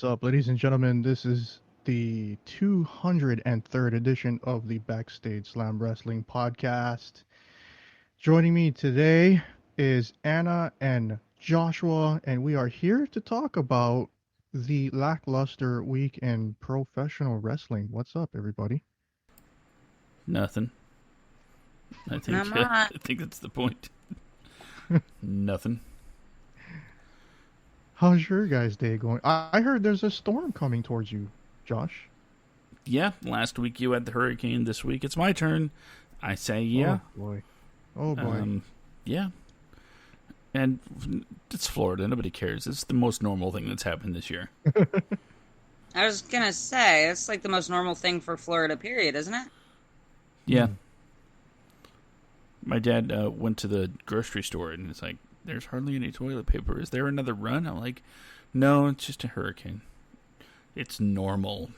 What's up, ladies and gentlemen? This is the 203rd edition of the Backstage Slam Wrestling Podcast. Joining me today is Anna and Joshua, and we are here to talk about the lackluster week in professional wrestling. What's up, everybody? Nothing. I think Not I think that's the point. Nothing. How's your guys' day going? I heard there's a storm coming towards you, Josh. Yeah, last week you had the hurricane. This week it's my turn. I say yeah. Oh boy. Oh boy. Yeah. And it's Florida. Nobody cares. It's the most normal thing that's happened this year. I was gonna say, it's like the most normal thing for Florida, period, isn't it? Yeah. My dad went to the grocery store and it's like, there's hardly any toilet paper. Is there another run? I'm like, no, it's just a hurricane. It's normal,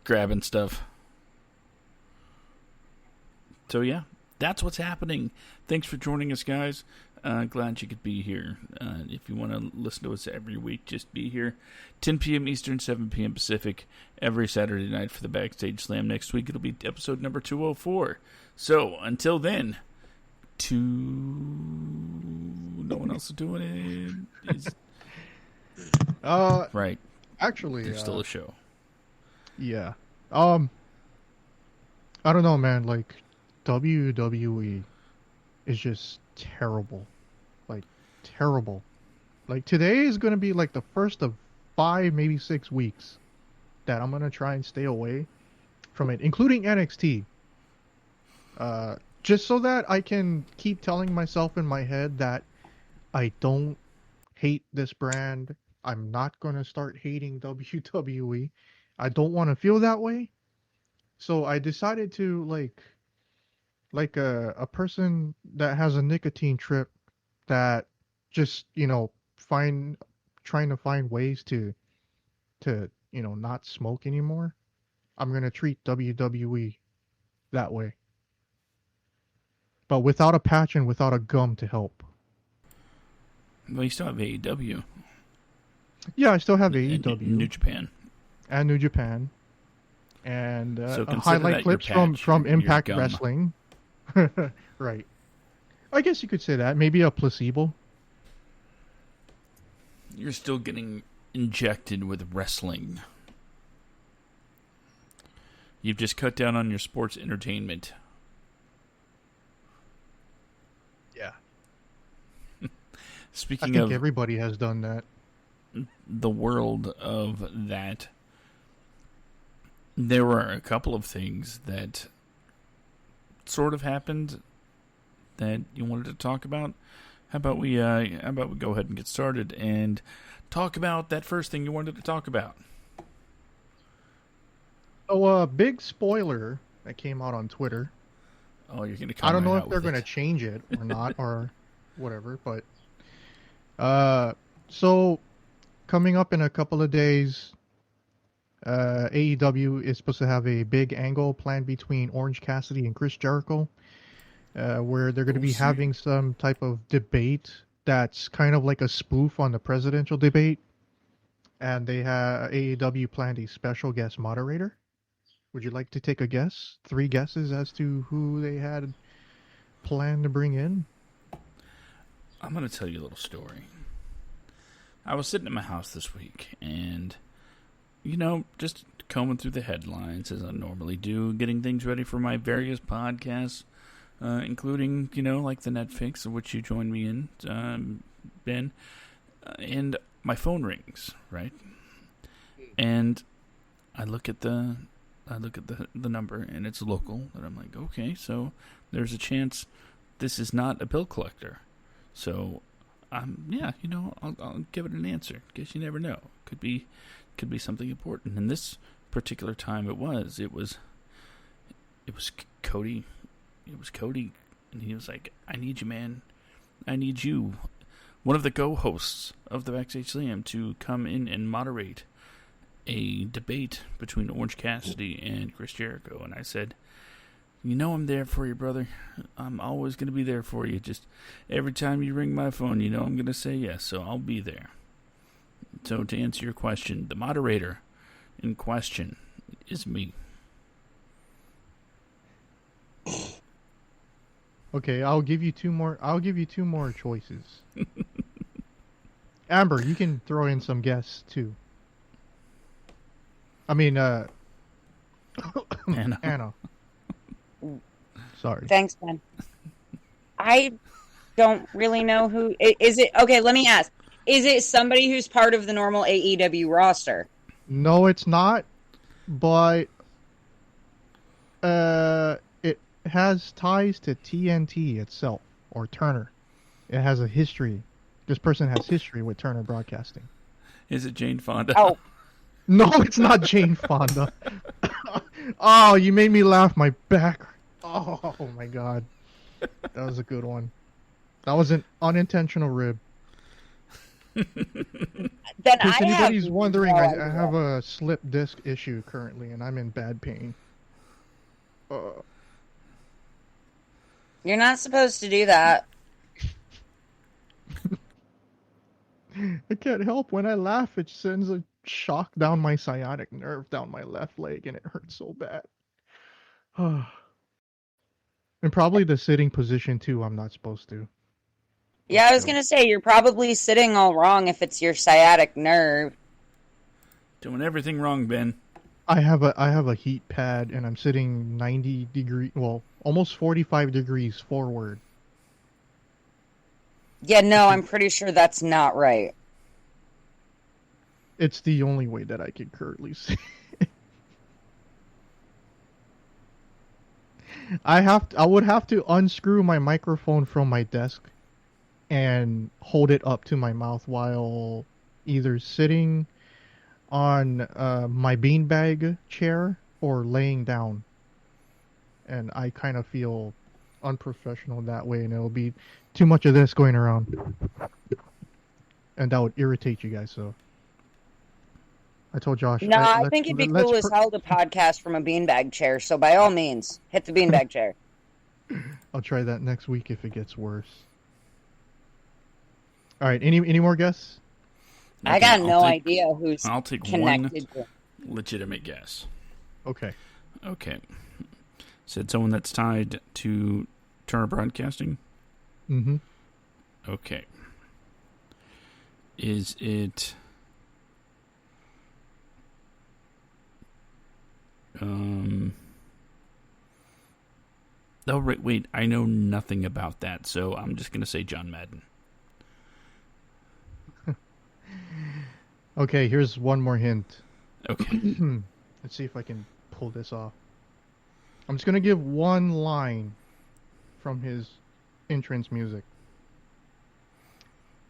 grabbing stuff. So yeah, that's what's happening. Thanks for joining us, guys. Glad you could be here. If you want to listen to us every week, just be here. 10 p.m. Eastern, 7 p.m. Pacific, every Saturday night for the Backstage Slam. Next week, it'll be episode number 204. So, until then, no one else is doing it. Right. Actually, there's still a show. Yeah. I don't know, man. Like, WWE is just terrible. Like, terrible. Like, today is going to be like the first of 5, maybe 6 weeks that I'm going to try and stay away from it, including NXT. Just so that I can keep telling myself in my head that I don't hate this brand. I'm not going to start hating WWE. I don't want to feel that way. So I decided to, like a person that has a nicotine trip that just, trying to find ways to not smoke anymore. I'm going to treat WWE that way. But without a patch and without a gum to help. Well, you still have AEW. Yeah, I still have AEW. New Japan. And New Japan. And So highlight clips from Impact Wrestling. Right. I guess you could say that. Maybe a placebo. You're still getting injected with wrestling. You've just cut down on your sports entertainment. Yeah. Speaking I of think everybody has done that. The world of that, there were a couple of things that sort of happened that you wanted to talk about. How about we go ahead and get started and talk about that first thing you wanted to talk about? So a big spoiler that came out on Twitter. Oh, you're going to I don't know if they're going to change it or not or whatever, but so coming up in a couple of days, AEW is supposed to have a big angle planned between Orange Cassidy and Chris Jericho, where they're going to be having some type of debate that's kind of like a spoof on the presidential debate, and they have AEW planned a special guest moderator. Would you like to take a guess? 3 guesses as to who they had planned to bring in? I'm going to tell you a little story. I was sitting at my house this week and, just combing through the headlines as I normally do, getting things ready for my various podcasts, including, like the Netflix, of which you joined me in, Ben. And my phone rings, right? And I look at the number, and it's local, and I'm like, okay, so there's a chance this is not a bill collector. So, I'll give it an answer. Guess you never know. Could be something important. And this particular time, it was Cody. It was Cody, and he was like, "I need you, man. I need you, one of the co-hosts of the Backstage Slam, to come in and moderate a debate between Orange Cassidy and Chris Jericho." And I said, I'm there for you, brother. I'm always going to be there for you. Just every time you ring my phone, I'm going to say yes, so I'll be there. So to answer your question, the moderator in question is me. Okay, I'll give you two more choices. Amber, you can throw in some guests too. I mean, Anna. Sorry. Thanks, Ben. I don't really know who is it. Okay, let me ask: is it somebody who's part of the normal AEW roster? No, it's not. But it has ties to TNT itself or Turner. It has a history. This person has history with Turner Broadcasting. Is it Jane Fonda? Oh, No, it's not Jane Fonda. Oh, you made me laugh my back. Oh my god. That was a good one. That was an unintentional rib. then In I case anybody's have wondering, no I idea. have a slip disc issue currently, and I'm in bad pain. You're not supposed to do that. I can't help when I laugh. It sends a shock down my sciatic nerve down my left leg, and it hurts so bad. And probably the sitting position too. I'm not supposed to. Yeah, I was gonna say you're probably sitting all wrong if it's your sciatic nerve. Doing everything wrong, Ben. I have a heat pad, and I'm sitting 90 degree, well, almost 45 degrees forward. Yeah, no, I'm pretty sure that's not right. It's the only way that I can currently see. I would have to unscrew my microphone from my desk and hold it up to my mouth while either sitting on my beanbag chair or laying down. And I kind of feel unprofessional that way, and it'll be too much of this going around. And that would irritate you guys, so I told Josh. No, I think it'd be cool as hell to podcast from a beanbag chair, so by all means, hit the beanbag chair. I'll try that next week if it gets worse. All right, any more guesses? I got no idea who's I'll take connected one to. legitimate guess. Okay. Okay. Said someone that's tied to Turner Broadcasting? Mm-hmm. Okay. Is it... Oh, wait, I know nothing about that, so I'm just going to say John Madden. Okay, here's one more hint. Okay. Let's see if I can pull this off. I'm just going to give one line from his entrance music.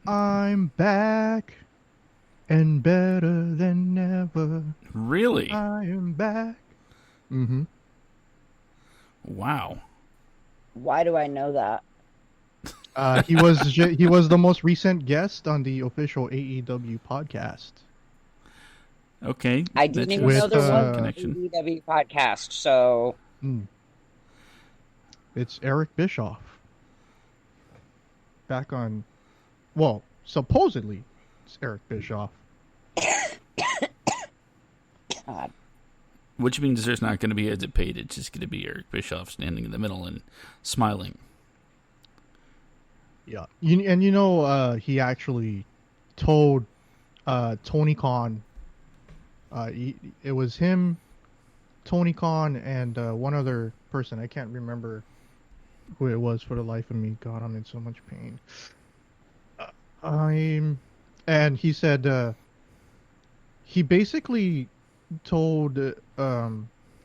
I'm back and better than ever. Really? I am back. Mm-hmm. Wow. Why do I know that? He was the most recent guest on the official AEW podcast. Okay. I didn't even know there was an AEW podcast, so... It's Eric Bischoff. Back on... Well, supposedly, it's Eric Bischoff. God. Which means there's not going to be Edit Paid. It's just going to be Eric Bischoff standing in the middle and smiling. Yeah. He actually told Tony Khan, it was him, Tony Khan, and one other person. I can't remember who it was for the life of me. God, I'm in so much pain. And he said, he basically told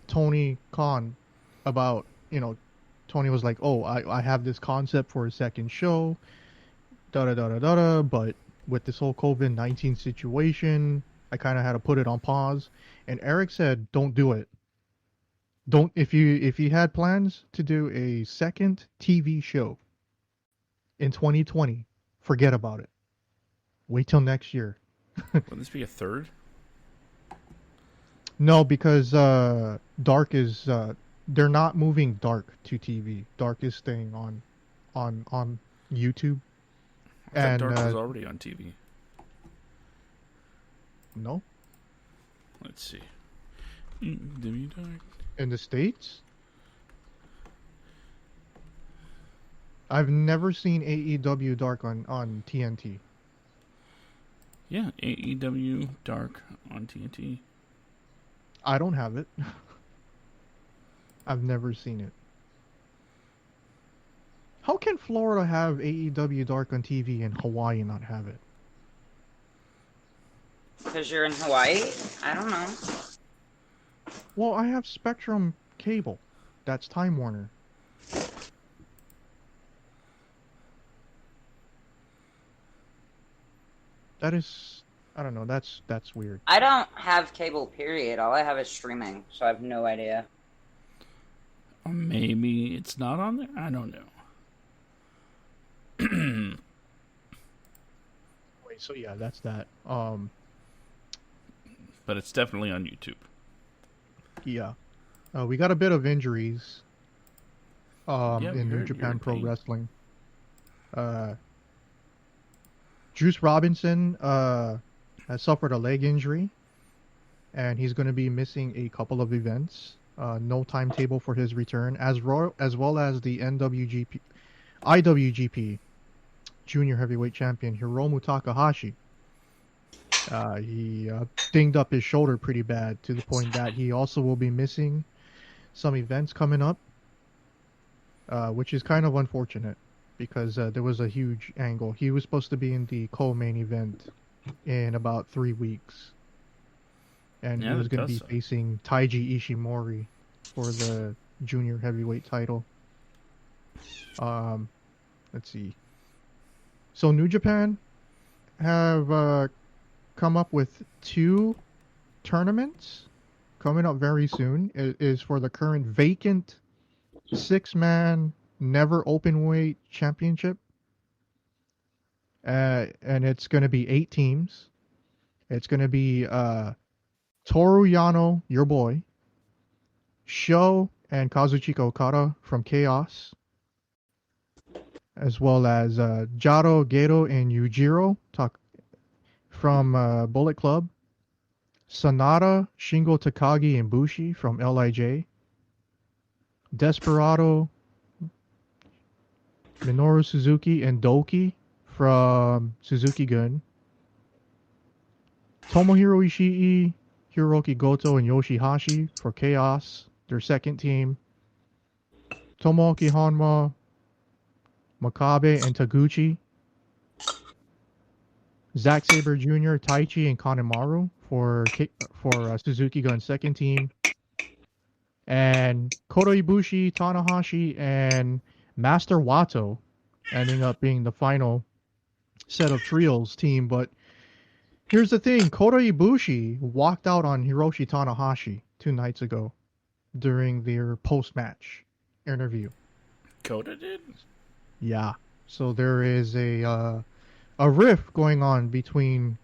Tony Khan about, Tony was like, oh, I have this concept for a second show, but with this whole COVID-19 situation, I kind of had to put it on pause. And Eric said, don't do it. If you had plans to do a second TV show in 2020, forget about it. Wait till next year. Will this be a third? No, because Dark is they're not moving Dark to TV. Dark is staying on YouTube. I thought Dark was already on TV. No, Let's see. AEW Dark. in the States, I've never seen AEW Dark on TNT. Yeah, AEW Dark on TNT. I don't have it. I've never seen it. How can Florida have AEW Dark on TV and Hawaii not have it? Because you're in Hawaii? I don't know. Well, I have Spectrum Cable. That's Time Warner. That is, I don't know. That's weird. I don't have cable, period. All I have is streaming, so I have no idea. Or maybe it's not on there? I don't know. Wait, so yeah, that's that. But it's definitely on YouTube. Yeah. We got a bit of injuries. Yeah, we in New heard Japan you're Pro in pain. Wrestling. Juice Robinson has suffered a leg injury, and he's going to be missing a couple of events. No timetable for his return, as well as the IWGP Junior Heavyweight Champion Hiromu Takahashi. He dinged up his shoulder pretty bad to the point that he also will be missing some events coming up, which is kind of unfortunate because there was a huge angle. He was supposed to be in the co-main event in about 3 weeks, and Yeah, he was that going to does be suck. facing Taiji Ishimori for the junior heavyweight title. Let's see. So New Japan have come up with 2 tournaments coming up very soon. It is for the current vacant 6-man never open weight championship. And it's going to be 8 teams. It's going to be Toru Yano, your boy, Sho and Kazuchika Okada from Chaos, as well as Jaro, Gedo, and Yujiro from Bullet Club, Sanada, Shingo Takagi, and Bushi from LIJ, Desperado, Minoru Suzuki, and Doki from Suzuki Gun, Tomohiro Ishii, Hiroki Goto, and Yoshihashi for Chaos, their second team, Tomoaki Honma, Makabe, and Taguchi, Zack Sabre Jr., Taichi, and Kanemaru for Suzuki Gun's second team, and Kota Ibushi, Tanahashi, and Master Wato ending up being the final set of trios team. But here's the thing, Kota Ibushi walked out on Hiroshi Tanahashi 2 nights ago during their post-match interview. Coda did? Yeah. So there is a rift going on between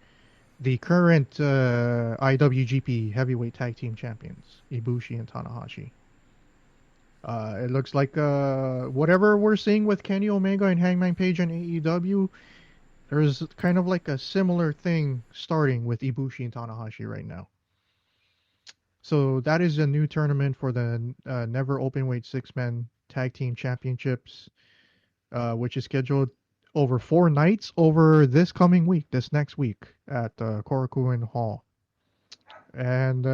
the current IWGP Heavyweight Tag Team Champions, Ibushi and Tanahashi. It looks like whatever we're seeing with Kenny Omega and Hangman Page and AEW, there's kind of like a similar thing starting with Ibushi and Tanahashi right now. So that is a new tournament for the Never Openweight 6-man Tag Team Championships, which is scheduled over 4 nights over this coming week, this next week at Korakuen Hall. And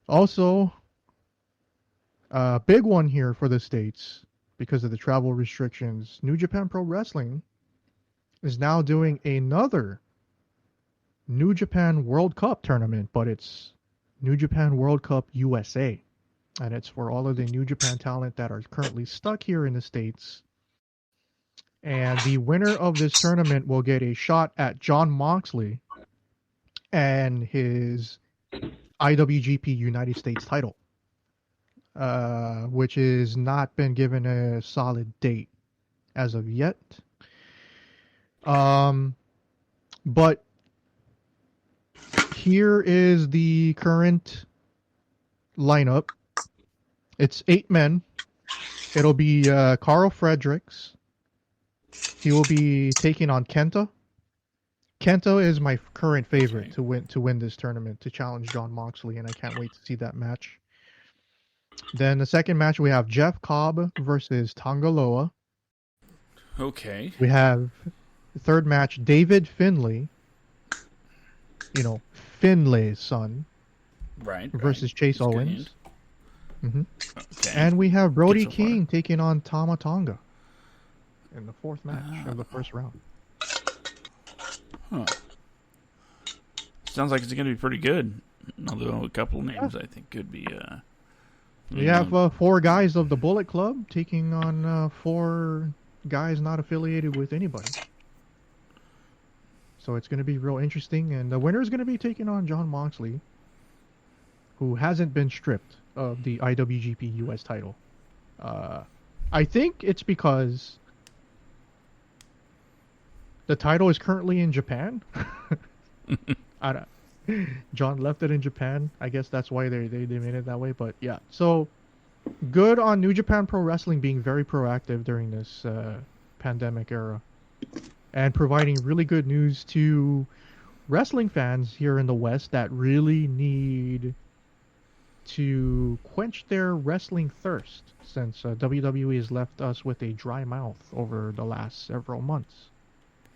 also, a big one here for the States because of the travel restrictions. New Japan Pro Wrestling is now doing another New Japan World Cup tournament, but it's New Japan World Cup USA. And it's for all of the New Japan talent that are currently stuck here in the States. And the winner of this tournament will get a shot at Jon Moxley and his IWGP United States title, which has not been given a solid date as of yet. But here is the current lineup. It's 8 men. It'll be Carl Fredericks. He will be taking on Kenta. Kento is my current favorite Okay. to win this tournament, to challenge John Moxley, and I can't wait to see that match. Then the second match we have Jeff Cobb versus Tangaloa. Okay. We have the third match David Finlay, Finlay's son, Right. versus Chase He's Owens. gained. hmm Okay. And we have Brody Good so far. King taking on Tama Tonga in the fourth match of the first round. Huh. Sounds like it's going to be pretty good. Although a couple of names I think could be. We have 4 guys of the Bullet Club taking on 4 guys not affiliated with anybody. So it's going to be real interesting. And the winner is going to be taking on John Moxley, who hasn't been stripped of the IWGP US title. I think it's because the title is currently in Japan. I don't, John left it in Japan. I guess that's why they made it that way. But yeah, so good on New Japan Pro Wrestling being very proactive during this pandemic era and providing really good news to wrestling fans here in the West that really need to quench their wrestling thirst, since WWE has left us with a dry mouth over the last several months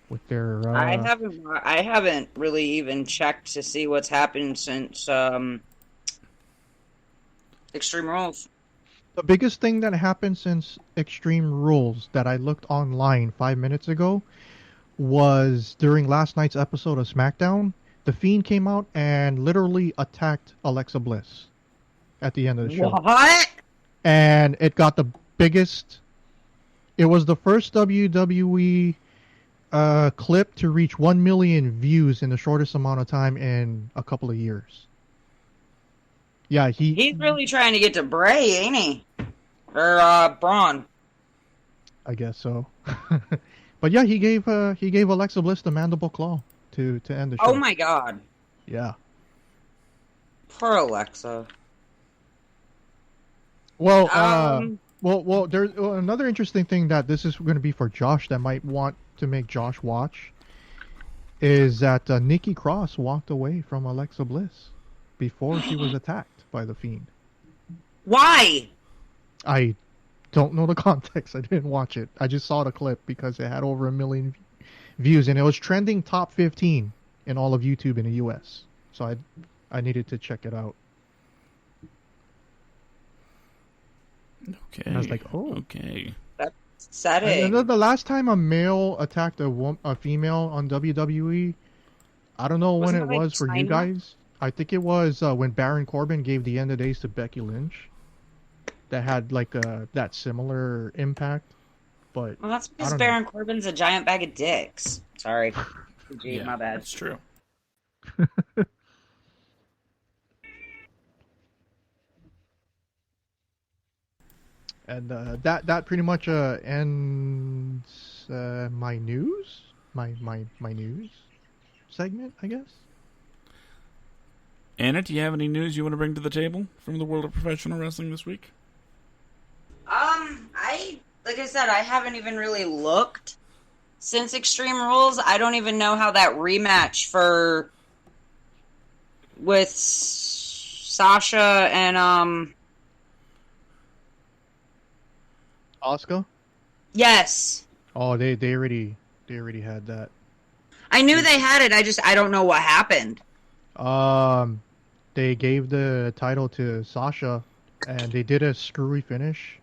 with their I haven't really even checked to see what's happened since Extreme Rules. the biggest thing that happened since Extreme Rules that I looked online 5 minutes ago was during last night's episode of SmackDown. The Fiend came out and literally attacked Alexa Bliss at the end of the show. What? And it got the biggest. It was the first WWE clip to reach 1 million views in the shortest amount of time in a couple of years. Yeah, He's really trying to get to Bray, ain't he? Or Braun. I guess so. But yeah, he gave Alexa Bliss the mandible claw to end the show. Oh my god. Yeah. Poor Alexa. Well, there's another interesting thing that this is going to be for Josh that might want to make Josh watch is that Nikki Cross walked away from Alexa Bliss before she was attacked by the Fiend. Why? I don't know the context. I didn't watch it. I just saw the clip because it had over 1 million views and it was trending top 15 in all of YouTube in the US. So I needed to check it out. Okay. And I was like, oh. Okay. That's upsetting. The last time a male attacked a female on WWE, I don't know when Wasn't it it was for you China? guys. I think it was when Baron Corbin gave the end of days to Becky Lynch. That had like that similar impact. But Well, that's I because don't know. Baron Corbin's a giant bag of dicks. Sorry. Gee, Yeah, my bad. that's true. And that pretty much ends my news, my news segment, I guess. Anna, do you have any news you want to bring to the table from the world of professional wrestling this week? Like I said, I haven't even really looked since Extreme Rules. I don't even know how that rematch with Sasha and Asuka? yes. Oh, they already had that. I knew they had it. I don't know what happened. They gave the title to Sasha, and they did a screwy finish.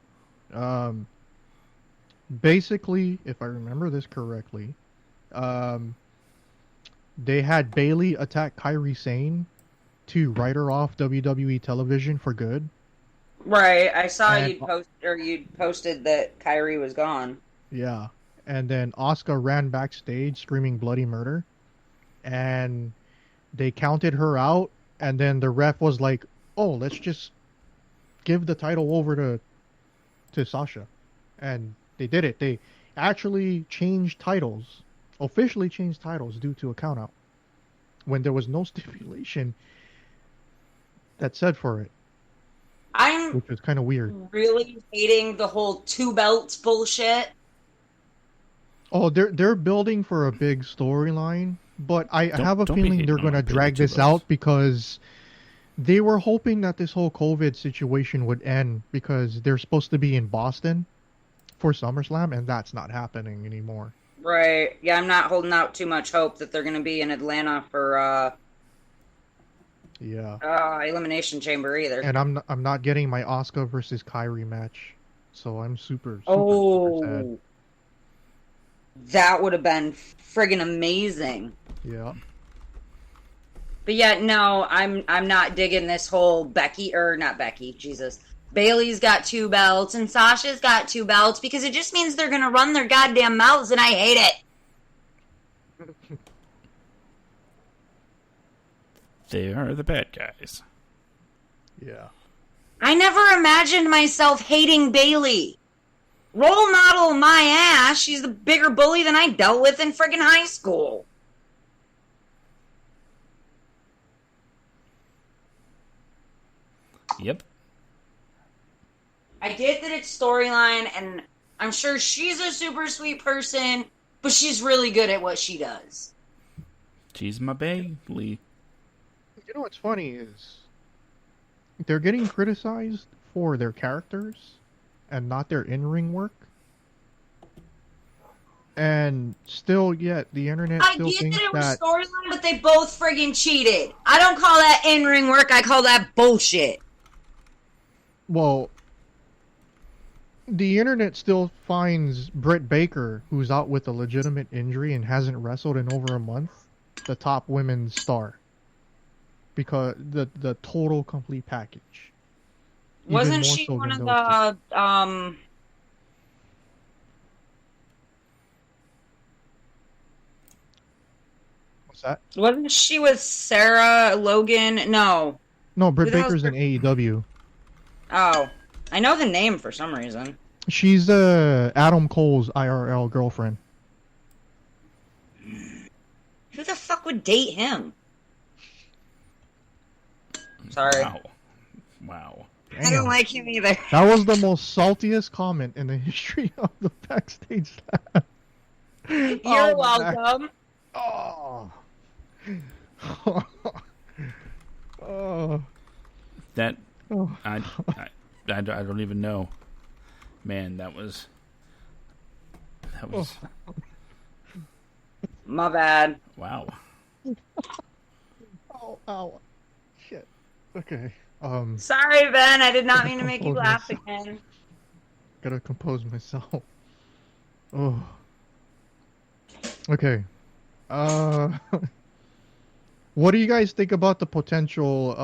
Basically, if I remember this correctly, they had Bayley attack Kairi Sane to write her off WWE television for good. Right. I saw And- you'd posted that Kyrie was gone. Yeah. And then Asuka ran backstage screaming bloody murder. And they counted her out. And then the ref was like, oh, let's just give the title over to Sasha. And they did it. They actually changed titles, officially changed titles due to a countout when there was no stipulation that said for it, I'm which was kind of weird. really hating the whole 2 belts bullshit. Oh, they're building for a big storyline but I have a Don't be feeling hating they're on going my to Bailey drag Two this Bells. out because they were hoping that this whole COVID situation would end because they're supposed to be in Boston for SummerSlam, and that's not happening anymore. Right. Yeah, I'm not holding out too much hope that they're going to be in Atlanta for Yeah. Elimination Chamber either. And I'm not getting my Asuka versus Kyrie match, so I'm super sad. Oh, that would have been friggin' amazing. Yeah. But yeah, no, I'm not digging this whole Becky or not Becky, Jesus. Bailey's got 2 belts and Sasha's got 2 belts because it just means they're gonna run their goddamn mouths and I hate it. They are the bad guys. Yeah. I never imagined myself hating Bailey. Role model my ass. She's the bigger bully than I dealt with in friggin' high school. Yep. I get that it's storyline, and I'm sure she's a super sweet person, but she's really good at what she does. She's my Bailey. You know what's funny is they're getting criticized for their characters and not their in-ring work. And still, yet the internet I still get thinks that it was that storyline, but they both friggin' cheated. I don't call that in-ring work, I call that bullshit. well, the internet still finds Britt Baker, who's out with a legitimate injury and hasn't wrestled in over a month, the top women's star. Because the total complete package. Even Wasn't more she so one than of those two. the, What's that? wasn't she with Sarah Logan? No. No, Britt Who the hell's Baker's in AEW. Oh. I know the name for some reason. She's Adam Cole's IRL girlfriend. Who the fuck would date him? Sorry. Wow. I don't like him either. That was the most saltiest comment in the history of the backstage. You're welcome. Oh. Oh. That Oh. I don't even know. Man, that was My bad. wow. Oh, ow. Shit. Okay. Sorry, Ben. I did not mean to make you laugh again. Gotta compose myself. Oh. Okay. What do you guys think about the potential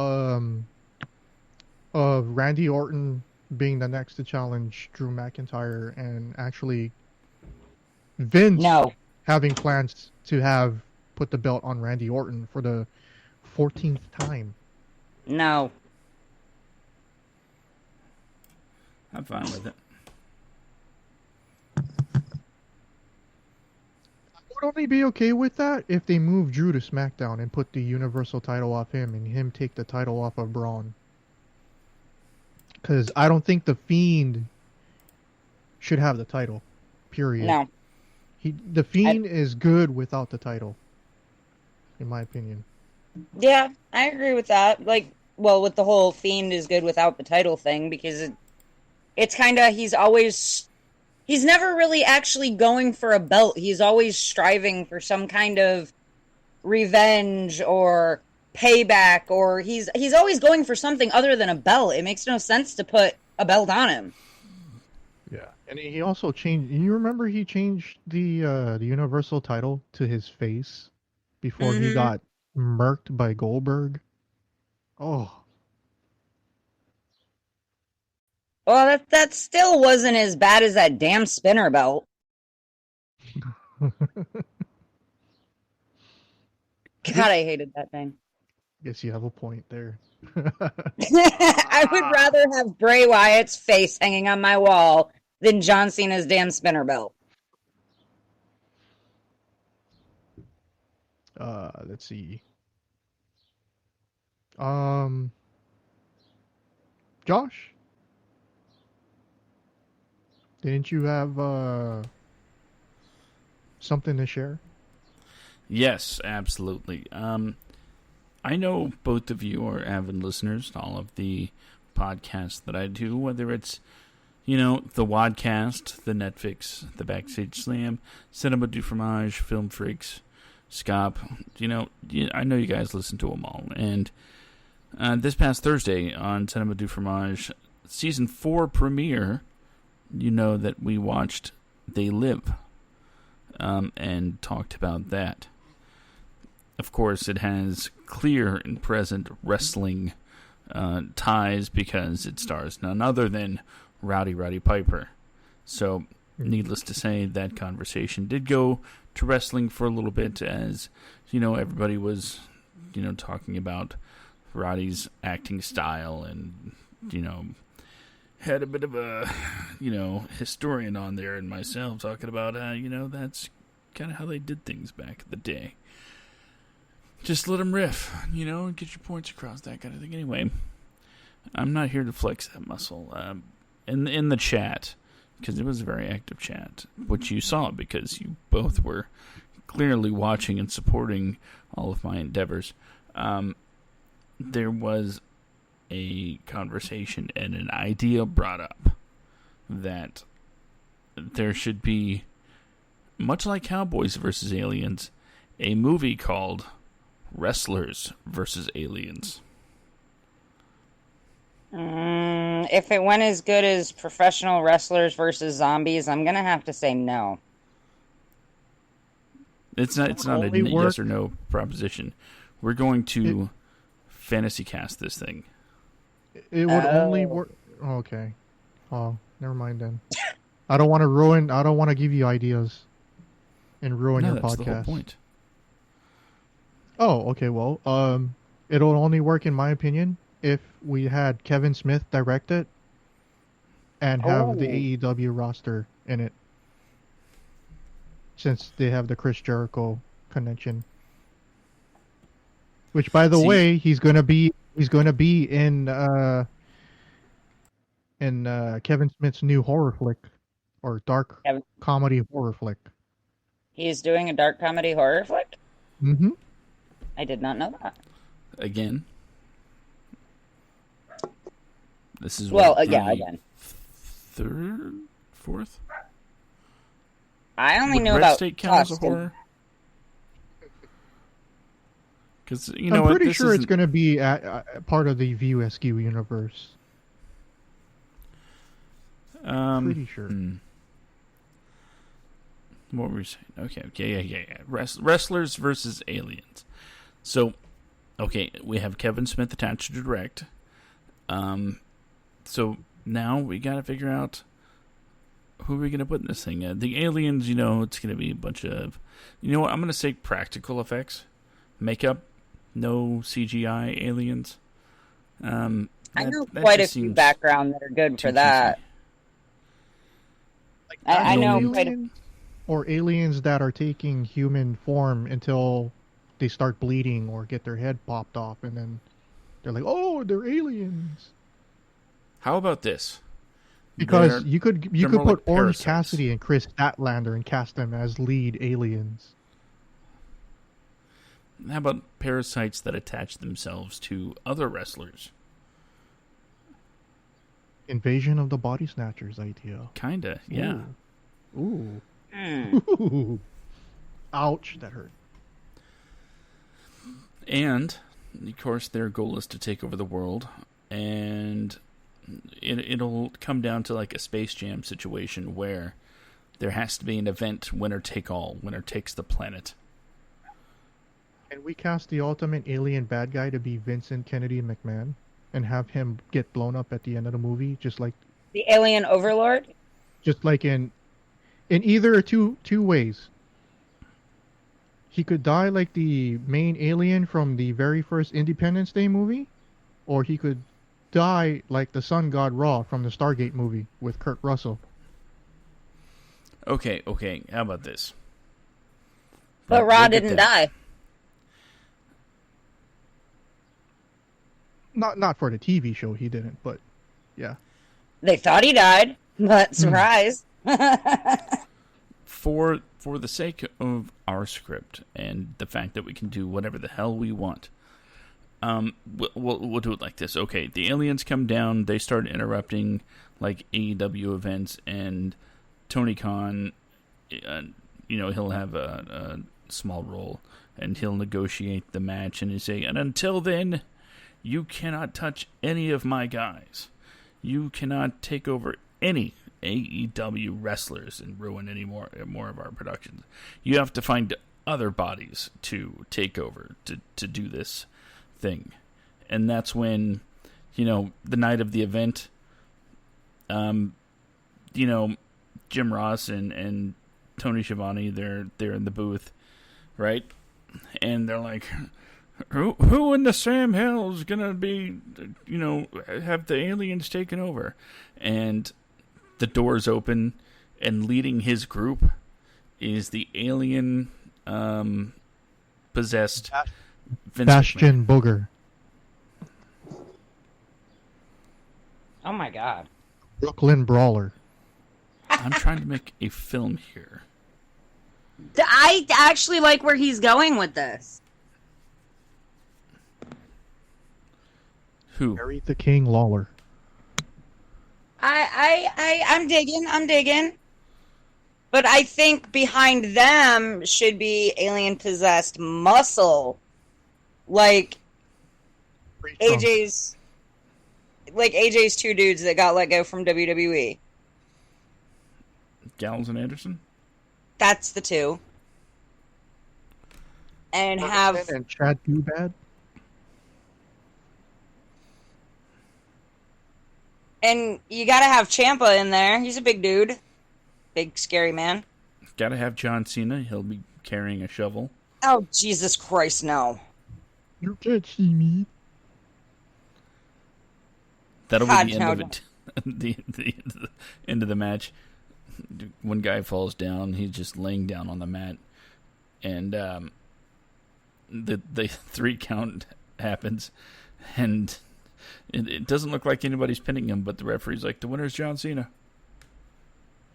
of Randy Orton being the next to challenge Drew McIntyre and actually Vince No. having plans to have put the belt on Randy Orton for the 14th time? No. I'm fine with it. I would only be okay with that if they move Drew to SmackDown and put the Universal title off him and him take the title off of Braun. Because I don't think The Fiend should have the title. Period. No. The Fiend is good without the title, in my opinion. Yeah, I agree with that. Like, well, with the whole Fiend is good without the title thing because it's kind of he's never really actually going for a belt. He's always striving for some kind of revenge or payback, or he's always going for something other than a belt. It makes no sense to put a belt on him. Yeah, and he also changed. You remember he changed the Universal title to his face before he got murked by Goldberg. Oh. Well, that still wasn't as bad as that damn spinner belt. God, I hated that thing. Guess you have a point there. I would rather have Bray Wyatt's face hanging on my wall than John Cena's damn spinner belt. Let's see. Josh? Didn't you have something to share? Yes, absolutely. I know both of you are avid listeners to all of the podcasts that I do, whether it's, the Wadcast, the Netflix, the Backstage Slam, Cinema du Fromage, Film Freaks, Scop. I know you guys listen to them all. And this past Thursday on Cinema du Fromage, Season 4 premiere, that we watched They Live and talked about that. Of course, it has clear and present wrestling ties because it stars none other than Roddy Piper. So, needless to say, that conversation did go to wrestling for a little bit as, everybody was, talking about Roddy's acting style and, had a bit of a, historian on there and myself talking about, that's kind of how they did things back in the day. Just let them riff, and get your points across, that kind of thing. Anyway, I'm not here to flex that muscle. In the chat, because it was a very active chat, which you saw because you both were clearly watching and supporting all of my endeavors, there was a conversation and an idea brought up that there should be, much like Cowboys versus Aliens, a movie called Wrestlers versus Aliens. If it went as good as Professional Wrestlers versus Zombies, I'm gonna have to say no. It's not a yes or no proposition. We're going to fantasy cast this thing. It would only work. Okay. Oh, never mind then. I don't want to give you ideas and ruin your that's podcast. The whole point. Oh, okay. Well, it'll only work in my opinion if we had Kevin Smith direct it and have the AEW roster in it, since they have the Chris Jericho connection. Which, by the way, he's gonna be in Kevin Smith's new horror flick, or dark comedy horror flick. He's doing a dark comedy horror flick? Mm-hmm. I did not know that. Again. This is again. Third? Fourth? I only knew Red about State count as a horror? Because I'm pretty sure it's going to be part of the View SQ universe. Pretty sure. What were we saying? Okay, yeah. Wrestlers versus Aliens. So, okay, we have Kevin Smith attached to direct. So now we got to figure out who are we going to put in this thing. The aliens, it's going to be a bunch of, I'm going to say practical effects, makeup, no CGI aliens. I know quite a few background that are good for that. Like, I know quite a... Or aliens that are taking human form until they start bleeding or get their head popped off, and then they're like, "Oh, they're aliens." How about this? Because you could put like Orange parasites. Cassidy and Chris Statlander and cast them as lead aliens. How about parasites that attach themselves to other wrestlers? Invasion of the Body Snatchers idea. Kinda, yeah. Ooh. Ooh. Ouch, that hurt. And, of course, their goal is to take over the world, and it'll come down to like a Space Jam situation where there has to be an event, winner take all, winner takes the planet. Can we cast the ultimate alien bad guy to be Vincent Kennedy McMahon and have him get blown up at the end of the movie, just like the alien overlord? Just like in either two ways. He could die like the main alien from the very first Independence Day movie, or he could die like the sun god Ra from the Stargate movie with Kurt Russell. Okay, how about this? But Ra didn't die. Not for the TV show, he didn't, but yeah. They thought he died, but surprise. for the sake of our script and the fact that we can do whatever the hell we want, we'll do it like this. Okay, the aliens come down, they start interrupting like AEW events, and Tony Khan, he'll have a small role, and he'll negotiate the match, and he'll say, and until then, you cannot touch any of my guys. You cannot take over any AEW wrestlers and ruin any more of our productions. You have to find other bodies to take over to do this thing. And that's when, the night of the event, Jim Ross and Tony Schiavone, they're in the booth, right? And they're like, who in the Sam Hill is gonna be, have the aliens taken over? And the doors open, and leading his group is the alien possessed Vince Bastion Booger. Oh my god. Brooklyn Brawler. I'm trying to make a film here. I actually like where he's going with this. Who? Harry the King Lawler. I'm digging. But I think behind them should be alien possessed muscle. Like AJ's two dudes that got let go from WWE. Gallows and Anderson? That's the two. And Chad Dubad. And you gotta have Ciampa in there. He's a big dude. Big, scary man. Gotta have John Cena. He'll be carrying a shovel. Oh, Jesus Christ, no. You can't see me. That'll God, be the end of it. the end of the match. One guy falls down. He's just laying down on the mat. And the 3 count happens. And it doesn't look like anybody's pinning him, but the referee's like, the winner's John Cena.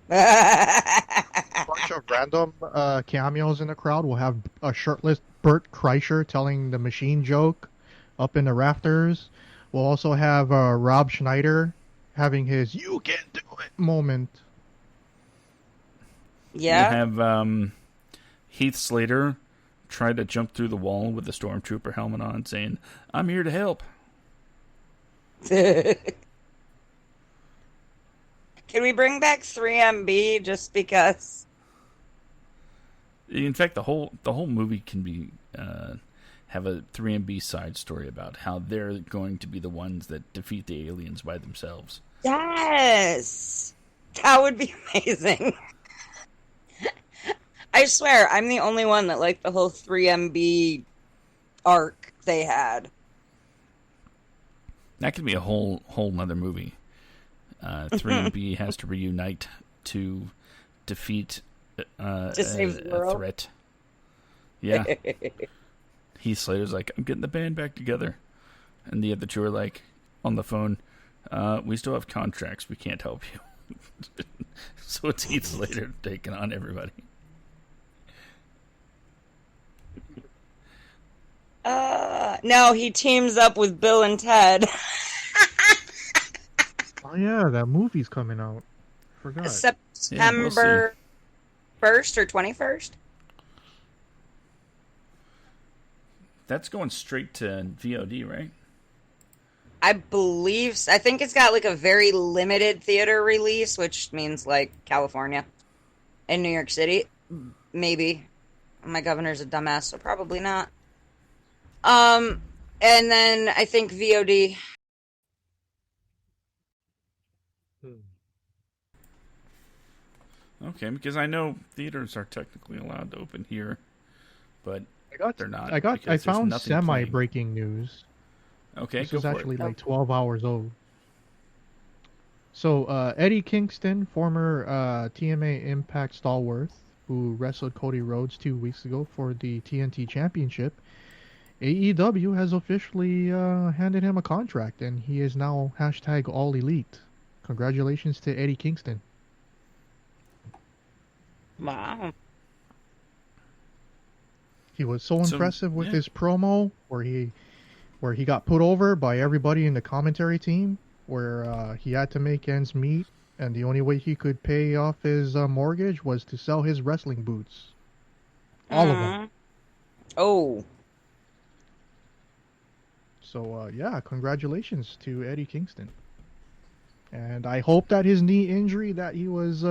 A bunch of random cameos in the crowd. We'll have a shirtless Bert Kreischer telling the machine joke up in the rafters. We'll also have Rob Schneider having his "you can do it" moment. Yeah. We have Heath Slater try to jump through the wall with the Stormtrooper helmet on, saying, "I'm here to help." Can we bring back 3MB just because? In fact, the whole movie can be have a 3MB side story about how they're going to be the ones that defeat the aliens by themselves. Yes, that would be amazing. I swear, I'm the only one that liked the whole 3MB arc they had. That could be a whole nother movie. 3MB has to reunite to defeat To save the a world? threat. Yeah. Heath Slater's like, I'm getting the band back together. And the other two are like, on the phone, we still have contracts. We can't help you. So it's Heath Slater taking on everybody. No, he teams up with Bill and Ted. Oh yeah, that movie's coming out. Forgot. September 1st or 21st? That's going straight to VOD, right? I believe so. I think it's got like a very limited theater release, which means like California and New York City. Maybe. My governor's a dumbass, so probably not. And then I think VOD. Okay, because I know theaters are technically allowed to open here, but they're not. I found semi-breaking news. Okay, this go is for actually it. like 12 hours old. So Eddie Kingston, former TMA Impact stalwart, who wrestled Cody Rhodes 2 weeks ago for the TNT Championship, AEW has officially handed him a contract, and he is now #All Elite. Congratulations to Eddie Kingston. Wow. He was so So impressive with yeah, his promo where he got put over by everybody in the commentary team, where he had to make ends meet, and the only way he could pay off his mortgage was to sell his wrestling boots, all of them. Mm. Oh. So yeah, congratulations to Eddie Kingston, and I hope that his knee injury that he was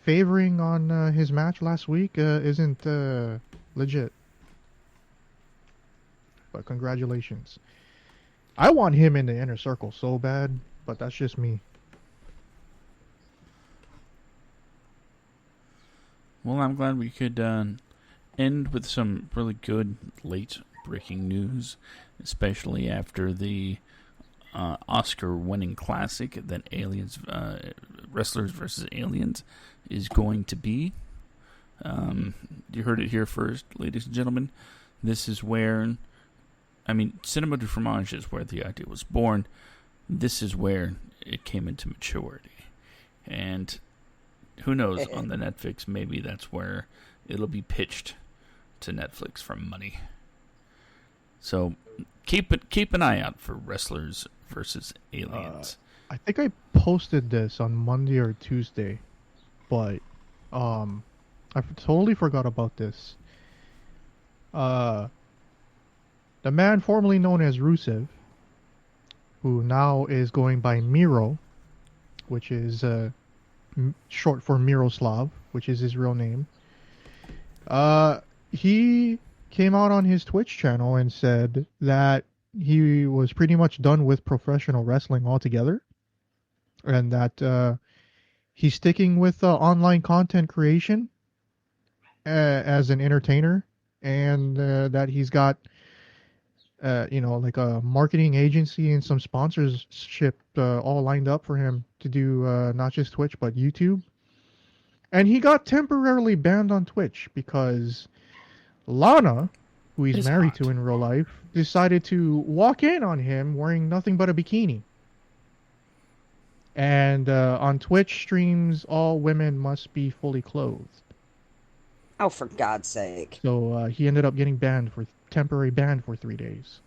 favoring on his match last week isn't legit. But congratulations. I want him in the inner circle so bad, but that's just me. well, I'm glad we could end with some really good late breaking news, especially after the Oscar-winning classic that Aliens, Wrestlers versus Aliens, is going to be. You heard it here first, ladies and gentlemen. This is where, I mean, Cinema du Fromage is where the idea was born. This is where it came into maturity. And who knows, on the Netflix, maybe that's where it'll be pitched to Netflix for money. So keep an eye out for Wrestlers versus Aliens. I think I posted this on Monday or Tuesday, but I totally forgot about this. The man formerly known as Rusev, who now is going by Miro, which is short for Miroslav, which is his real name. He came out on his Twitch channel and said that he was pretty much done with professional wrestling altogether, and that he's sticking with online content creation as an entertainer, and that he's got like a marketing agency and some sponsorship all lined up for him to do not just Twitch but YouTube. And he got temporarily banned on Twitch because Lana, who he's It's married hot. to in real life, decided to walk in on him wearing nothing but a bikini. And on Twitch streams, all women must be fully clothed. Oh, for God's sake. So he ended up getting temporary banned for 3 days.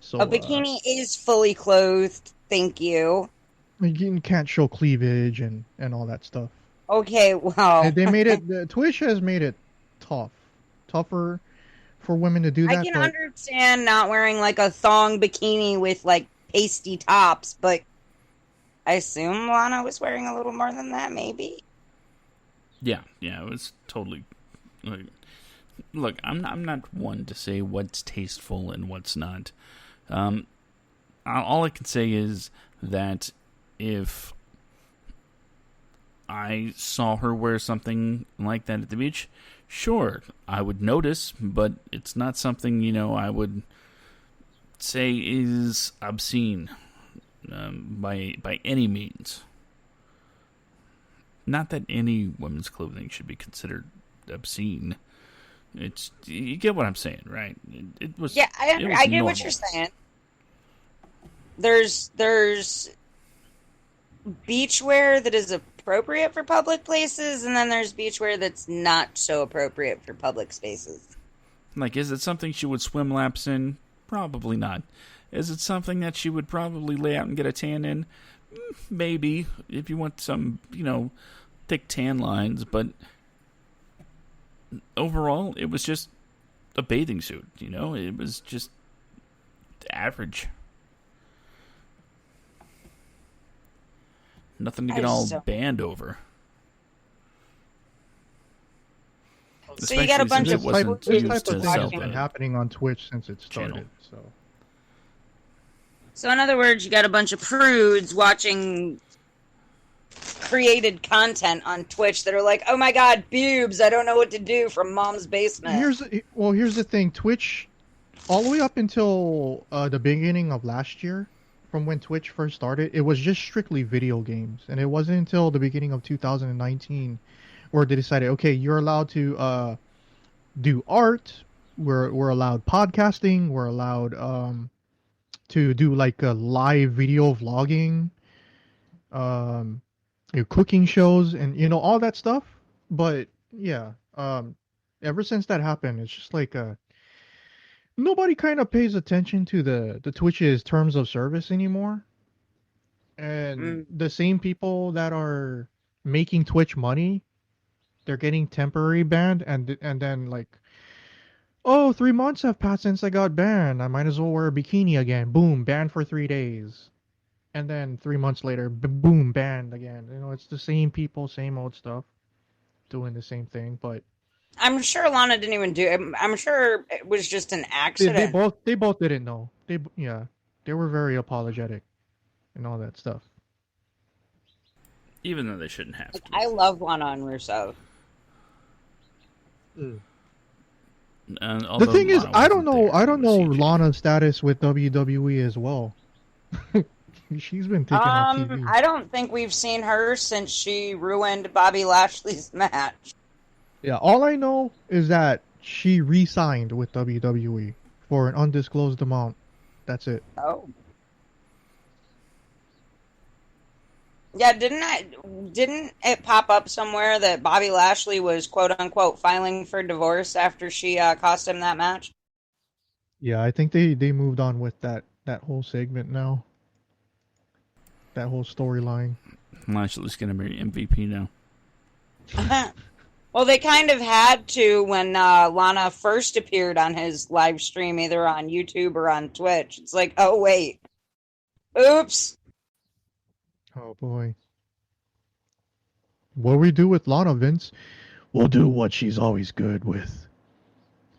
So A bikini is fully clothed. Thank you. you can't show cleavage and all that stuff. Okay, well, They made it. Twitch has made it tougher for women to do that. I can but understand not wearing like a thong bikini with like pasty tops, but I assume Lana was wearing a little more than that, maybe. Yeah, it was totally. Like, look, I'm not one to say what's tasteful and what's not. All I can say is that if I saw her wear something like that at the beach, sure, I would notice, but it's not something, I would say is obscene by any means. Not that any women's clothing should be considered obscene. It's, you get what I'm saying, right? It was, Yeah, it was I get normal. what you're saying. There's beachwear that is appropriate for public places, and then there's beachwear that's not so appropriate for public spaces. Like, is it something she would swim laps in? Probably not. Is it something that she would probably lay out and get a tan in? Maybe, if you want some, thick tan lines, but overall, it was just a bathing suit, It was just average. Nothing to get all banned over. So you got a bunch of this type of thing has been happening on Twitch since it started. So in other words, you got a bunch of prudes watching created content on Twitch that are like, "Oh my God, boobs! I don't know what to do from Mom's basement." Here's the thing. Twitch, all the way up until the beginning of last year, from when Twitch first started, it was just strictly video games, and it wasn't until the beginning of 2019 where they decided, okay, you're allowed to do art. We're allowed podcasting. We're allowed to do like a live video vlogging. your cooking shows and all that stuff. But yeah, ever since that happened, it's just like nobody kind of pays attention to the Twitch's terms of service anymore. And Mm. the same people that are making Twitch money, they're getting temporary banned, and then like, oh, 3 months have passed since I got banned. I might as well wear a bikini again. Boom, banned for 3 days. And then 3 months later, boom, banned again. It's the same people, same old stuff, doing the same thing. But I'm sure Lana didn't even do it. I'm sure it was just an they accident. both didn't know. Yeah, they were very apologetic and all that stuff. Even though they shouldn't have Like, to. I love Lana and Russo. And The although thing is, Lana I don't wasn't know. there, I it don't was know CG. Lana's status with WWE as well. She's been taken off TV. I don't think we've seen her since she ruined Bobby Lashley's match. Yeah, all I know is that she re-signed with WWE for an undisclosed amount. That's it. Oh. Yeah, didn't it pop up somewhere that Bobby Lashley was quote unquote filing for divorce after she cost him that match? Yeah, I think they moved on with that whole segment now. That whole storyline. Lashley's going to be MVP now. Well, they kind of had to when Lana first appeared on his live stream, either on YouTube or on Twitch. It's like, oh wait, oops. Oh boy. What we do with Lana, Vince? We'll do what she's always good with.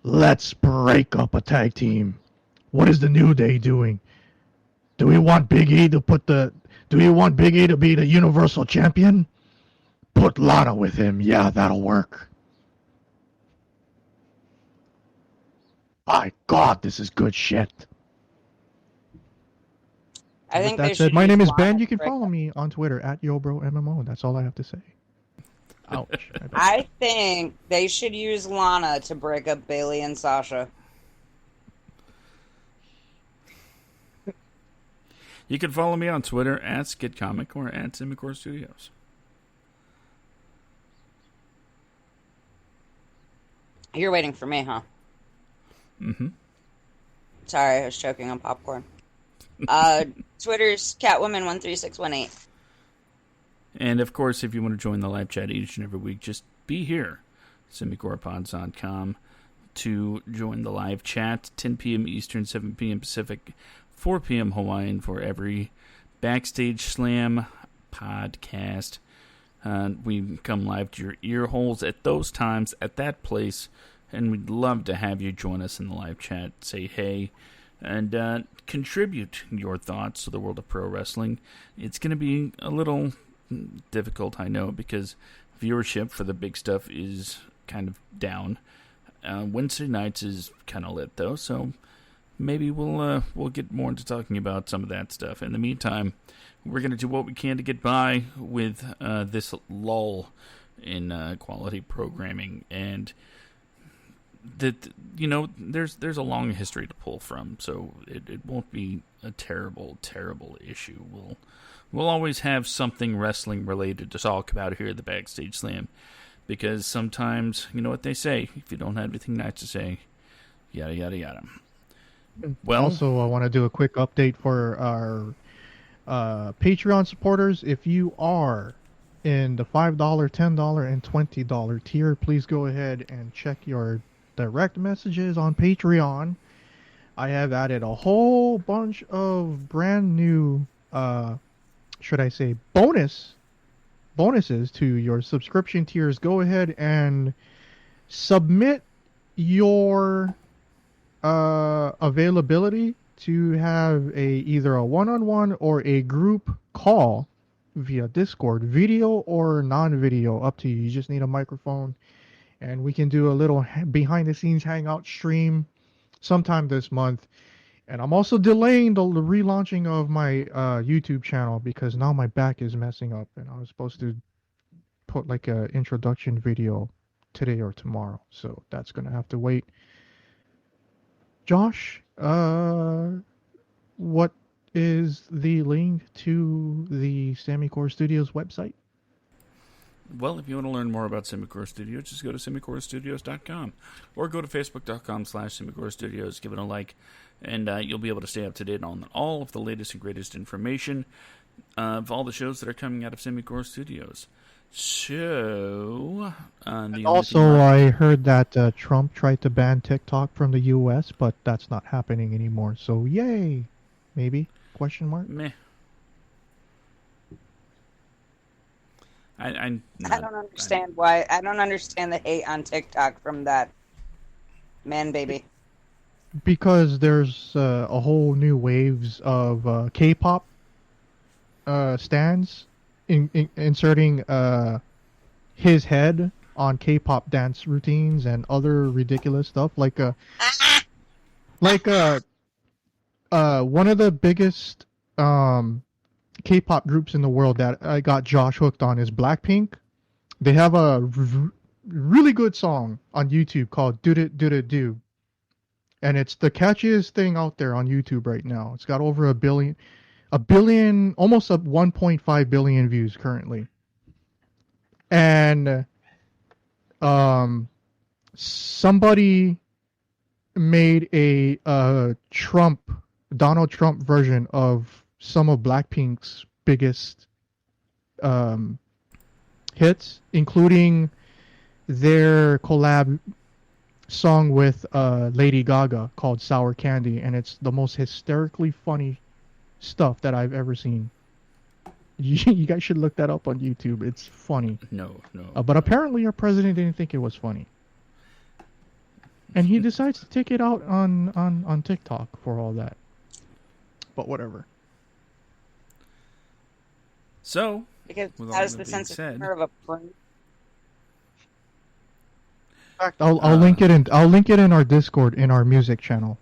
Let's break up a tag team. What is the New Day doing? Do we want Big E to do we want Big E to be the Universal Champion? Put Lana with him. Yeah, that'll work. My God, this is good shit. I With think that they said, should my use name is Lana Ben. to You can break follow up. me on Twitter at YoBroMMO. That's all I have to say. Ouch. I think they should use Lana to break up Bailey and Sasha. You can follow me on Twitter at SkidComic or at Simicor Studios. You're waiting for me, huh? Mm-hmm. Sorry, I was choking on popcorn. Twitter's Catwoman13618. And of course, if you want to join the live chat each and every week, just be here. SimicorPods.com to join the live chat. 10 p.m. Eastern, 7 p.m. Pacific, 4 p.m. Hawaiian for every Backstage Slam podcast. We come live to your ear holes at those times, at that place, and we'd love to have you join us in the live chat. Say hey, and contribute your thoughts to the world of pro wrestling. It's going to be a little difficult, I know, because viewership for the big stuff is kind of down. Wednesday nights is kind of lit, though, so maybe we'll get more into talking about some of that stuff. In the meantime, we're going to do what we can to get by with this lull in quality programming, and that there's a long history to pull from, so it won't be a terrible issue. We'll always have something wrestling related to talk about here at the Backstage Slam, because sometimes, you know what they say, if you don't have anything nice to say, yada yada yada. Well, Also, I want to do a quick update for our Patreon supporters. If you are in the $5, $10, and $20 tier, please go ahead and check your direct messages on Patreon. I have added a whole bunch of brand new, should I say, bonuses to your subscription tiers. Go ahead and submit your availability to have either a one-on-one or a group call via Discord, video or non-video, up to you. You just need a microphone, and we can do a little behind-the-scenes hangout stream sometime this month. And I'm also delaying the relaunching of my YouTube channel because now my back is messing up, and I was supposed to put like a introduction video today or tomorrow, so that's gonna have to wait. Josh, what is the link to the Sammy Core Studios website? Well, if you want to learn more about Semicore Studios, just go to semicorestudios.com or go to facebook.com/Semicore Studios. Give it a like, and you'll be able to stay up to date on all of the latest and greatest information of all the shows that are coming out of Semicore Studios. So, I heard that Trump tried to ban TikTok from the U.S., but that's not happening anymore. So, yay, maybe? Question mark. Meh. I don't understand why. I don't understand the hate on TikTok from that man baby. Because there's a whole new waves of K-pop stands inserting his head on K-pop dance routines and other ridiculous stuff like one of the biggest K-pop groups in the world that I got Josh hooked on is Blackpink. They have a really good song on YouTube called "Do It Do It Do," and it's the catchiest thing out there on YouTube right now. It's got over a billion, almost 1.5 billion views currently. And somebody made a Donald Trump version of some of Blackpink's biggest hits, including their collab song with Lady Gaga called Sour Candy, and it's the most hysterically funny stuff that I've ever seen. You guys should look that up on YouTube. It's funny. No. But apparently our president didn't think it was funny. And he decides to take it out on TikTok for all that. But whatever. So, because with that all is the that sense being of said, humor of a prank. In fact, I'll link it in. I'll link it in our Discord in our music channel.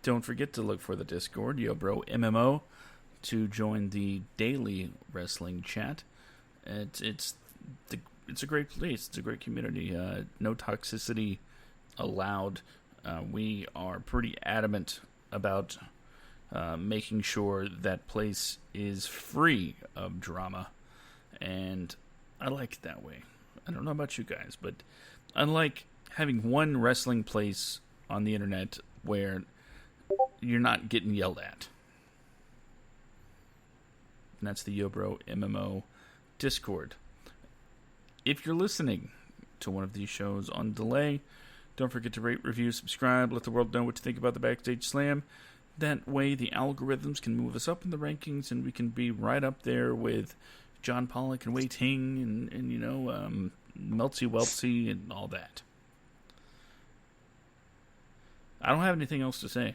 don't forget to look for the Discord, YoBro MMO, to join the daily wrestling chat. It's a great place. It's a great community. No toxicity allowed. We are pretty adamant about making sure that place is free of drama, and I like it that way. I don't know about you guys, but I like having one wrestling place on the internet where you're not getting yelled at. And that's the YoBro MMO Discord. If you're listening to one of these shows on delay, don't forget to rate, review, subscribe, let the world know what you think about the Backstage Slam. That way the algorithms can move us up in the rankings and we can be right up there with John Pollock and Wei Ting and you know, Meltsy Weltsy and all that. I don't have anything else to say.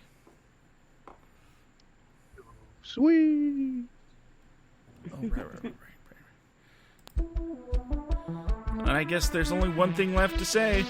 Sweet. Oh, right. And I guess there's only one thing left to say.